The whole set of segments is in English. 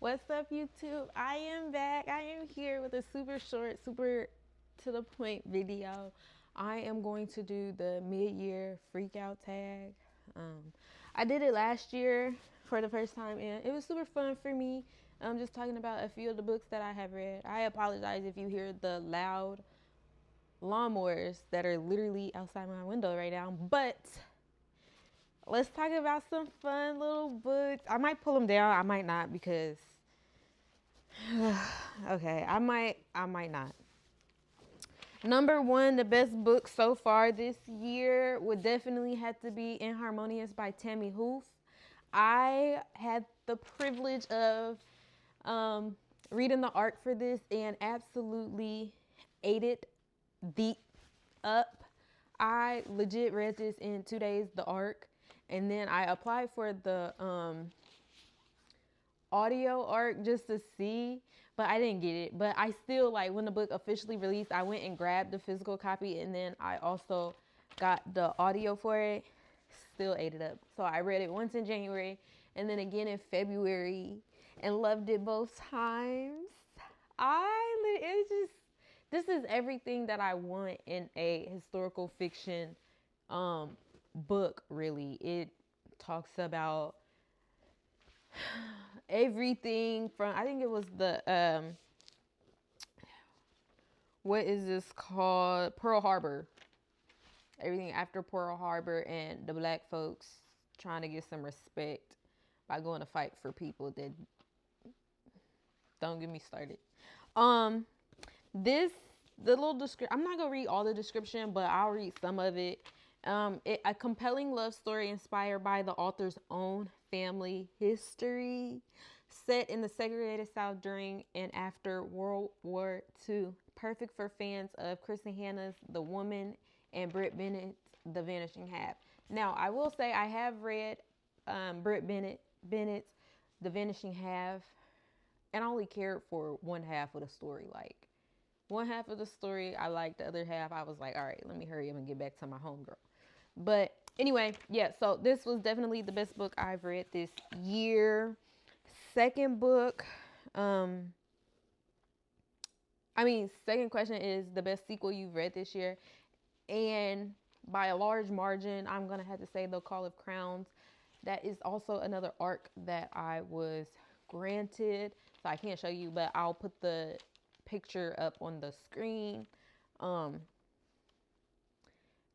What's up, YouTube? I am back. I am here with a super short, super to the point video. I am going to do the mid-year freakout tag. I did it last year for the first time, and it was super fun for me. I'm just talking about a few of the books that I have read. I apologize if you hear the loud lawnmowers that are literally outside my window right now, but let's talk about some fun little books. I might pull them down, I might not, because okay, I might not. Number one, the best book so far this year would definitely have to be Inharmonious by Tammy Hoof. I had the privilege of reading the art for this and absolutely ate it the up. I legit read this in 2 days, the arc, and then I applied for the audio arc just to see, but I didn't get it. But I still, like, when the book officially released, I went and grabbed the physical copy, and then I also got the audio for it. Still ate it up. So I read it once in January and then again in February and loved it both times. It's just, this is everything that I want in a historical fiction book, really. It talks about everything from, I think it was the what is this called, Pearl Harbor. Everything after Pearl Harbor and the black folks trying to get some respect by going to fight for people that, don't get me started. This, the little description, I'm not gonna read all the description, but I'll read some of it. A compelling love story inspired by the author's own family history, set in the segregated South during and after World War II. Perfect for fans of Kristen Hanna's The Woman and Britt Bennett's The Vanishing Half. Now, I will say I have read Britt Bennett's The Vanishing Half, and I only cared for one half of the story. Like, one half of the story I liked, the other half I was like, all right, let me hurry up and get back to my homegirl. But anyway, yeah, so this was definitely the best book I've read this year. Second book, second question is the best sequel you've read this year. And by a large margin, I'm going to have to say The Call of Crowns. That is also another arc that I was granted. So I can't show you, but I'll put the picture up on the screen.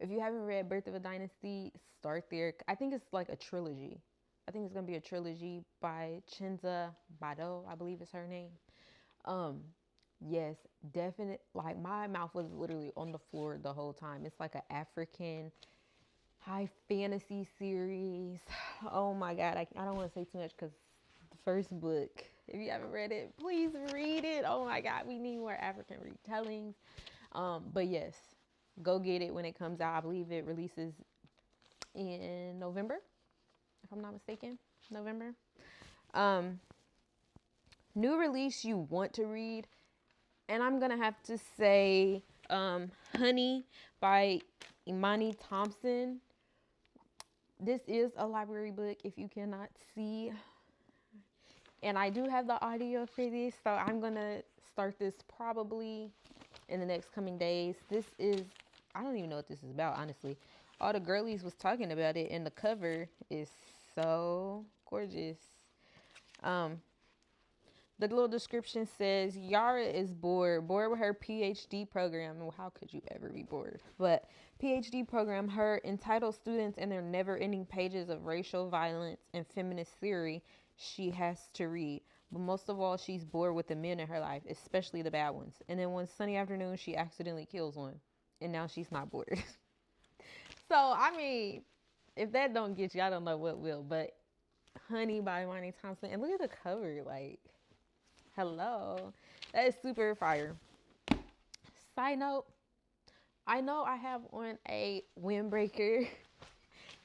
If you haven't read Birth of a Dynasty, start there. I think it's like a trilogy. I think it's going to be a trilogy by Chinza Bado, I believe is her name. Yes, definite. Like, my mouth was literally on the floor the whole time. It's like an African high fantasy series. Oh my God. I don't want to say too much because the first book, if you haven't read it, please read it. Oh my God. We need more African retellings. But yes, go get it when it comes out. I believe it releases in November, if I'm not mistaken. November. New release you want to read. And I'm going to have to say Honey by Imani Thompson. This is a library book, if you cannot see. And I do have the audio for this, so I'm going to start this probably in the next coming days. This is, I don't even know what this is about, honestly. All the girlies was talking about it, and the cover is so gorgeous. The little description says, Yara is bored with her PhD program. Well, how could you ever be bored? But PhD program, her entitled students and their never-ending pages of racial violence and feminist theory she has to read. But most of all, she's bored with the men in her life, especially the bad ones. And then one sunny afternoon, she accidentally kills one. And now she's not bored. So, I mean, if that don't get you, I don't know what will. But Honey by Imani Thompson. And look at the cover, like... Hello. That is super fire. Side note, I know I have on a windbreaker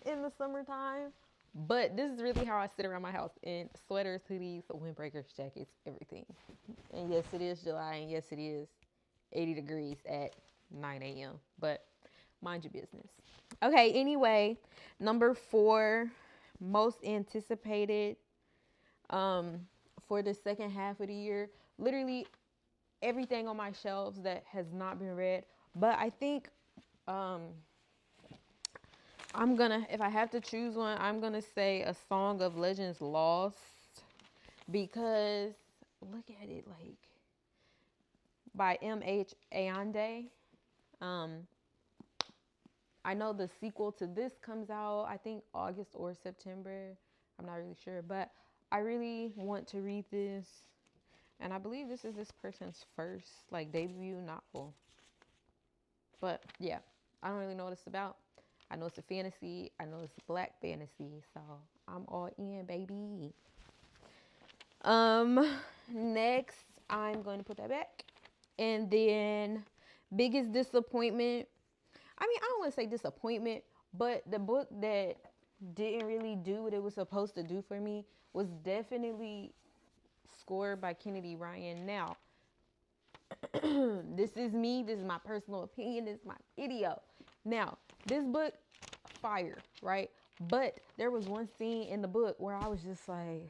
in the summertime, but this is really how I sit around my house, in sweaters, hoodies, windbreakers, jackets, everything. And yes, it is July, and yes, it is 80 degrees at 9 a.m., but mind your business. Okay, anyway, number 4, most anticipated for the second half of the year. Literally everything on my shelves that has not been read. But I think I'm gonna, if I have to choose one, I'm gonna say A Song of Legends Lost, because look at it, like, by M.H. Ayande. I know the sequel to this comes out, I think August or September. I'm not really sure, but I really want to read this. And I believe this is this person's first, like, debut novel. But yeah, I don't really know what it's about. I know it's a fantasy. I know it's black fantasy. So I'm all in, baby. Next, I'm going to put that back. And then biggest disappointment. I mean, I don't want to say disappointment, but the book that didn't really do what it was supposed to do for me was definitely Scored by Kennedy Ryan. Now, this is me. This is my personal opinion. This is my video. Now, this book, fire, right? But there was one scene in the book where I was just like,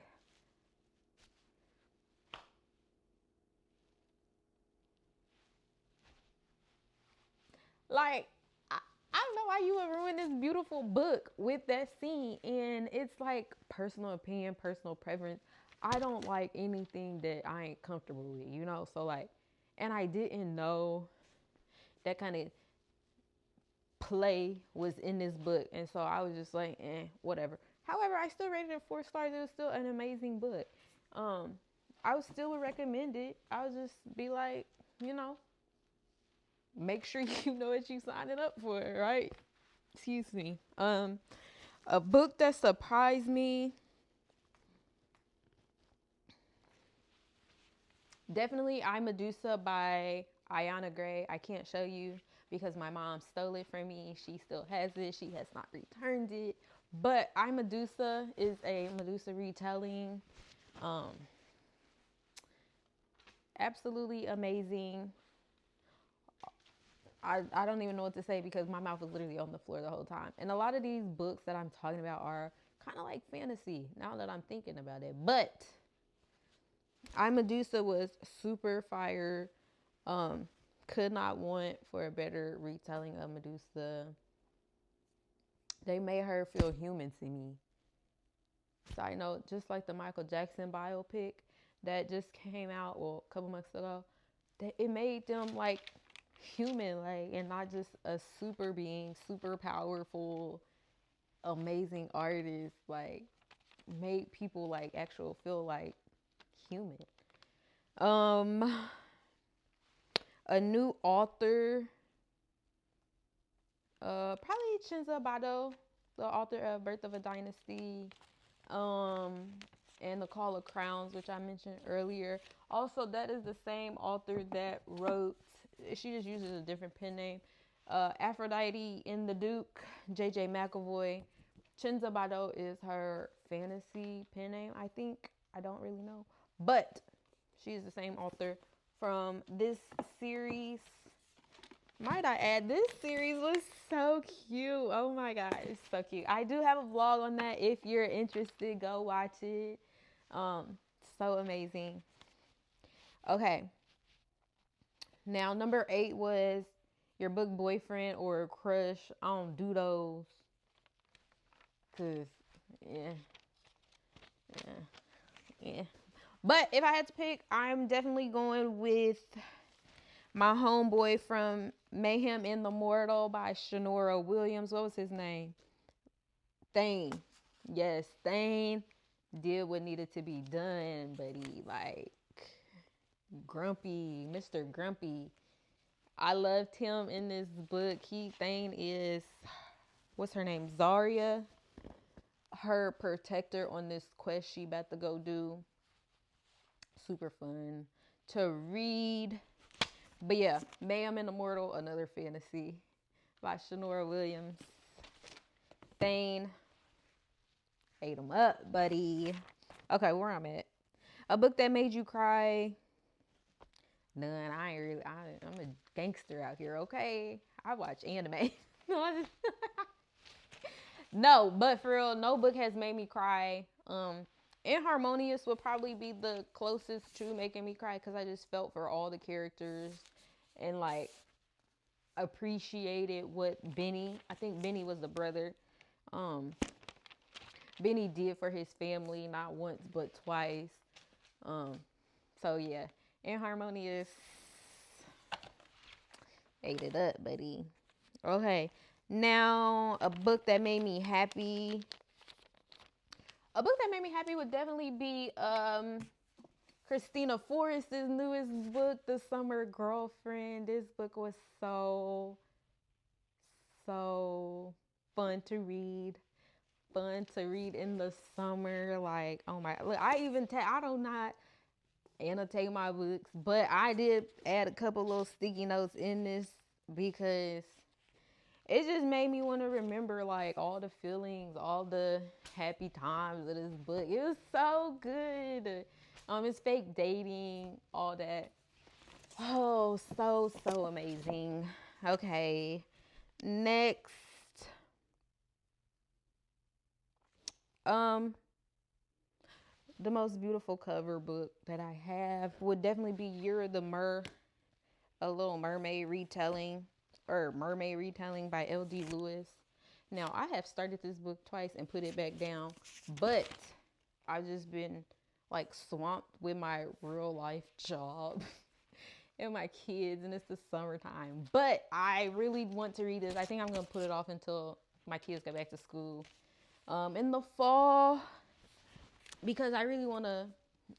I don't know why you would ruin this beautiful book with that scene. And it's like personal opinion, personal preference. I don't like anything that I ain't comfortable with, you know? So like, and I didn't know that kind of play was in this book. And so I was just like, whatever. However, I still rated it 4 stars. It was still an amazing book. I would still recommend it. I would just be like, you know, make sure you know what you signing up for, right? Excuse me. A book that surprised me. Definitely I, Medusa by Tateana Graham. I can't show you because my mom stole it from me. She still has it. She has not returned it. But I, Medusa is a Medusa retelling. Absolutely amazing. I don't even know what to say because my mouth was literally on the floor the whole time. And a lot of these books that I'm talking about are kind of like fantasy now that I'm thinking about it. But I, Medusa was super fire. Could not want for a better retelling of Medusa. They made her feel human to me. Side note, just like the Michael Jackson biopic that just came out, well, a couple months ago, that it made them like human, like, and not just a super being, super powerful, amazing artist, like made people like actual feel like human. A new author, probably Chinza Bado, the author of Birth of a Dynasty, and The Call of Crowns, which I mentioned earlier. Also, that is the same author that wrote, she just uses a different pen name, Aphrodite in the Duke, J.J. McAvoy. Chinza Bado is her fantasy pen name, I think. I don't really know. But she is the same author from this series. Might I add, this series was so cute. Oh my God, it's so cute. I do have a vlog on that. If you're interested, go watch it. So amazing. Okay. Now, number 8 was your book boyfriend or crush. I don't do those. Cause, yeah. But if I had to pick, I'm definitely going with my homeboy from Mayhem in the Mortal by Shanora Williams. What was his name? Thane. Yes, Thane did what needed to be done, buddy. Like, Grumpy, Mr. Grumpy. I loved him in this book. Thane is, what's her name? Zarya. Her protector on this quest she about to go do. Super fun to read. But yeah, Mayhem and Immortal, another fantasy by Shanora Williams. Thane, ate them up, buddy. Okay, where I'm at. A book that made you cry. None. I'm a gangster out here, okay? I watch anime. No, but for real, no book has made me cry. Inharmonious would probably be the closest to making me cry because I just felt for all the characters and like appreciated what Benny, I think Benny was the brother, um, Benny did for his family, not once but twice. So yeah, Inharmonious ate it up, buddy. Okay, now a book that made me happy. A book that made me happy would definitely be Christina Forrest's newest book, The Summer Girlfriend. This book was so fun to read. Fun to read in the summer. Like, oh my, look, I do not annotate my books, but I did add a couple little sticky notes in this because it just made me want to remember like all the feelings, all the happy times of this book. It was so good. It's fake dating, all that. Oh, so amazing. Okay. Next. The most beautiful cover book that I have would definitely be You're the A Little Mermaid retelling, or Mermaid retelling by L.D. Lewis. Now, I have started this book twice and put it back down, but I've just been like swamped with my real life job and my kids, and it's the summertime. But I really want to read this. I think I'm going to put it off until my kids go back to school in the fall, because I really want to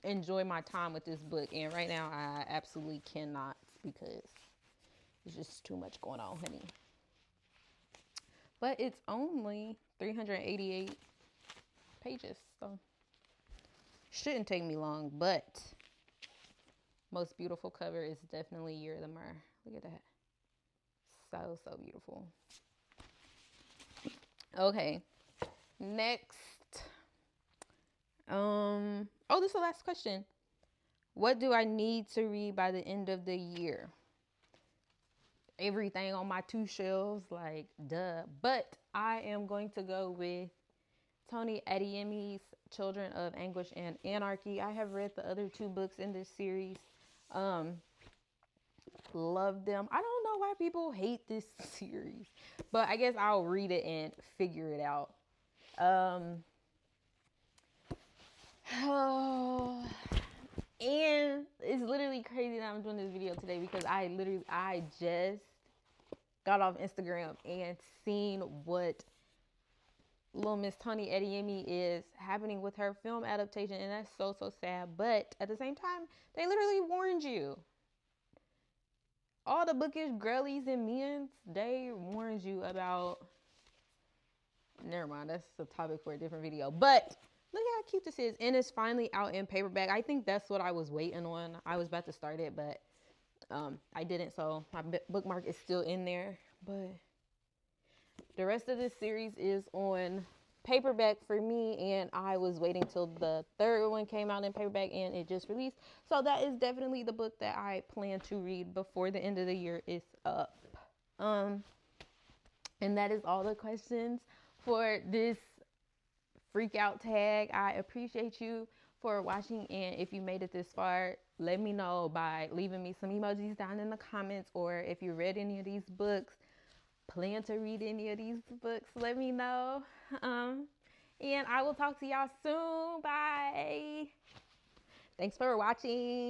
enjoy my time with this book. And right now I absolutely cannot because there's just too much going on, honey. But it's only 388 pages, so shouldn't take me long. But most beautiful cover is definitely You're the Mer. Look at that. So beautiful. Okay. Next. This is the last question. What do I need to read by the end of the year? Everything on my 2 shelves, like, duh. But I am going to go with Tony Adeyemi's Children of Anguish and Anarchy. I have read the other 2 books in this series. Love them. I don't know why people hate this series, but I guess I'll read it and figure it out. And it's literally crazy that I'm doing this video today because I just got off Instagram and seen what little Miss Tony Adeyemi is happening with her film adaptation, and that's so sad. But at the same time, they literally warned you. All the bookish girlies and men, they warned you about. Never mind, that's a topic for a different video. But look at how cute this is. And it's finally out in paperback. I think that's what I was waiting on. I was about to start it, but I didn't. So my bookmark is still in there. But the rest of this series is on paperback for me. And I was waiting till the 3rd one came out in paperback and it just released. So that is definitely the book that I plan to read before the end of the year is up. And that is all the questions for this Freakout Tag. I appreciate you for watching, and if you made it this far, let me know by leaving me some emojis down in the comments, or if you read any of these books, plan to read any of these books, let me know. And I will talk to y'all soon. Bye. Thanks for watching.